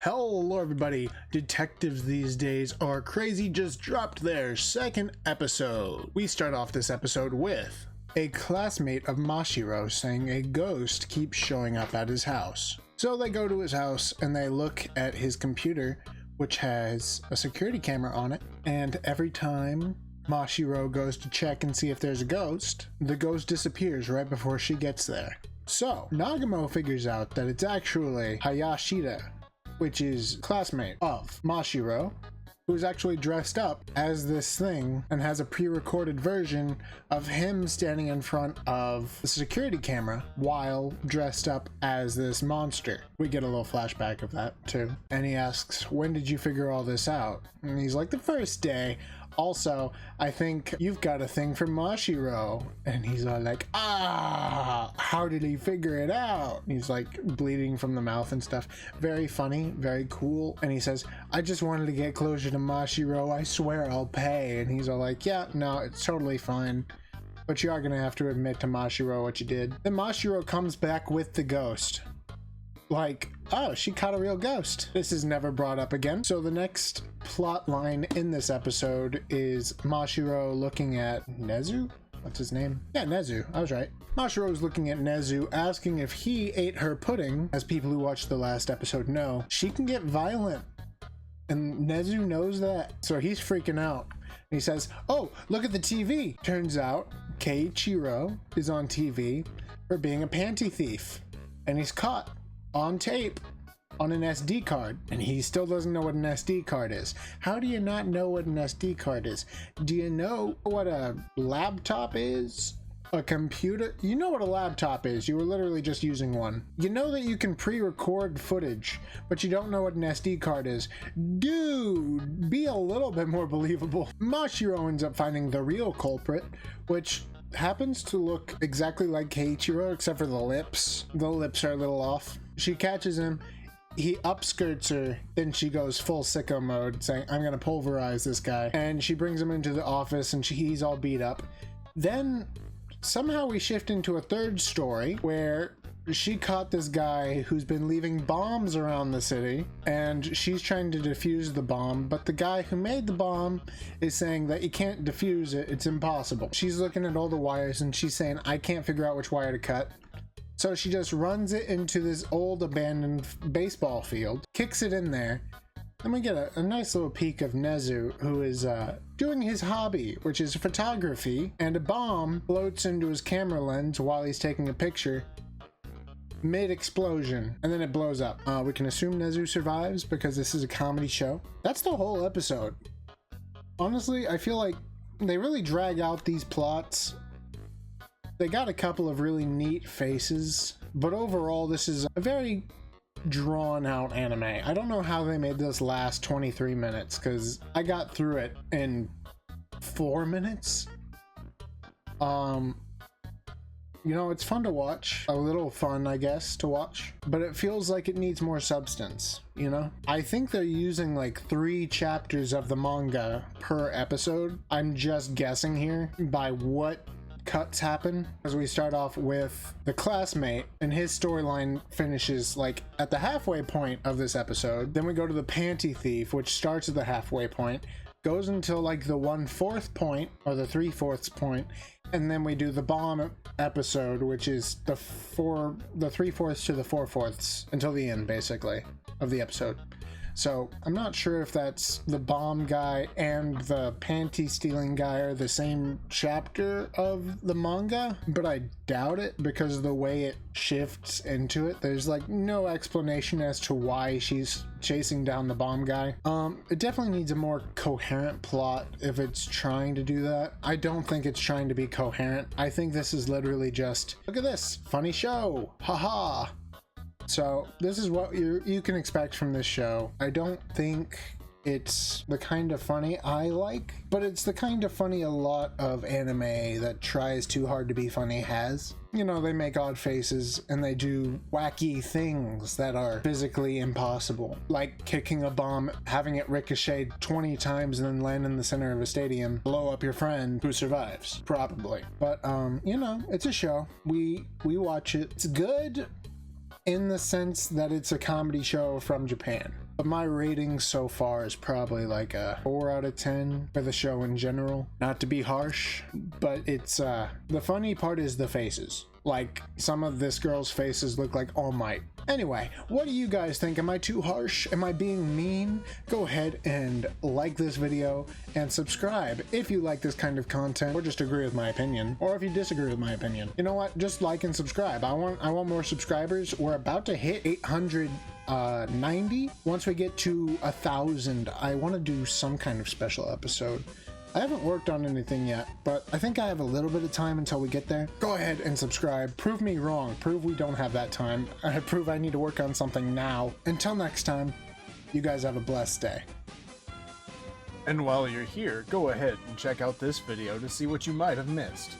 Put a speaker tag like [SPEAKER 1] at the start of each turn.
[SPEAKER 1] Hello everybody, detectives these days are crazy just dropped their second episode. We start off this episode with a classmate of Mashiro saying a ghost keeps showing up at his house. So they go to his house and they look at his computer, which has a security camera on it, and every time Mashiro goes to check and see if there's a ghost, the ghost disappears right before she gets there. So Nagamo figures out that it's actually Hayashida, which is classmate of Mashiro, who is actually dressed up as this thing and has a pre-recorded version of him standing in front of the security camera while dressed up as this monster. We get a little flashback of that too. And he asks, when did you figure all this out? And he's like, the first day. Also, I think you've got a thing for Mashiro. And he's all like, how did he figure it out? He's like bleeding from the mouth and stuff. Very funny, very cool. And he says, I just wanted to get closer to Mashiro. I swear I'll pay. And he's all like, yeah, no, it's totally fine. But you are going to have to admit to Mashiro what you did. Then Mashiro comes back with the ghost. Like, oh, she caught a real ghost. This is never brought up again. So the next plot line in this episode is Mashiro looking at Nezu? What's his name? Yeah, Nezu. I was right. Mashiro is looking at Nezu, asking if he ate her pudding. As people who watched the last episode know, she can get violent. And Nezu knows that. So he's freaking out. And he says, oh, look at the TV. Turns out Keiichiro is on TV for being a panty thief. And he's caught on tape on an SD card, and he still doesn't know what an SD card is. How do you not know what an SD card is? Do you know what a laptop is? A computer? You know what a laptop is. You were literally just using one. You know that you can pre-record footage, but you don't know what an SD card is. Dude, be a little bit more believable. Mashiro ends up finding the real culprit, which happens to look exactly like Keiichiro, except for the lips. The lips are a little off. She catches him, he upskirts her, then she goes full sicko mode, saying, I'm gonna pulverize this guy. And she brings him into the office and he's all beat up. Then somehow we shift into a third story where she caught this guy who's been leaving bombs around the city, and she's trying to defuse the bomb, but the guy who made the bomb is saying that you can't defuse it, it's impossible. She's looking at all the wires and she's saying, I can't figure out which wire to cut. So she just runs it into this old abandoned baseball field, kicks it in there, and we get a nice little peek of Nezu, who is doing his hobby, which is photography, and a bomb floats into his camera lens while he's taking a picture. Mid-explosion, and then it blows up. We can assume Nezu survives because this is a comedy show. That's the whole episode. Honestly, I feel like they really drag out these plots. They got a couple of really neat faces, but overall this is a very drawn out anime. I don't know how they made this last 23 minutes because I got through it in 4 minutes. You know, it's fun to watch, a little fun, I guess, to watch, but it feels like it needs more substance, you know? I think they're using like 3 chapters of the manga per episode. I'm just guessing here by what cuts happen, as we start off with the classmate and his storyline finishes like at the halfway point of this episode. Then we go to the panty thief, which starts at the halfway point, goes until like the 1/4 point or the 3/4 point, and then we do the bomb episode, which is the 3/4 to the 4/4 until the end basically of the episode. So I'm not sure if that's the bomb guy and the panty stealing guy are the same chapter of the manga, but I doubt it because of the way it shifts into it. There's like no explanation as to why she's chasing down the bomb guy. It definitely needs a more coherent plot if it's trying to do that. I don't think it's trying to be coherent. I think this is literally just, look at this, funny show, haha. So this is what you can expect from this show. I don't think it's the kind of funny I like, but it's the kind of funny a lot of anime that tries too hard to be funny has. You know, they make odd faces and they do wacky things that are physically impossible, like kicking a bomb, having it ricochet 20 times and then land in the center of a stadium, blow up your friend who survives, probably. But you know, it's a show. We watch it. It's good in the sense that it's a comedy show from Japan. But my rating so far is probably like a 4 out of 10 for the show in general. Not to be harsh, but it's the funny part is the faces. Like, some of this girl's faces look like All Might. Anyway, what do you guys think? Am I too harsh? Am I being mean? Go ahead and like this video and subscribe if you like this kind of content, or just agree with my opinion, or if you disagree with my opinion. You know what? Just like and subscribe. I want more subscribers. We're about to hit 890. Once we get to 1,000, I want to do some kind of special episode. I haven't worked on anything yet, but I think I have a little bit of time until we get there. Go ahead and subscribe. Prove me wrong. Prove we don't have that time. Prove I need to work on something now. Until next time, you guys have a blessed day.
[SPEAKER 2] And while you're here, go ahead and check out this video to see what you might have missed.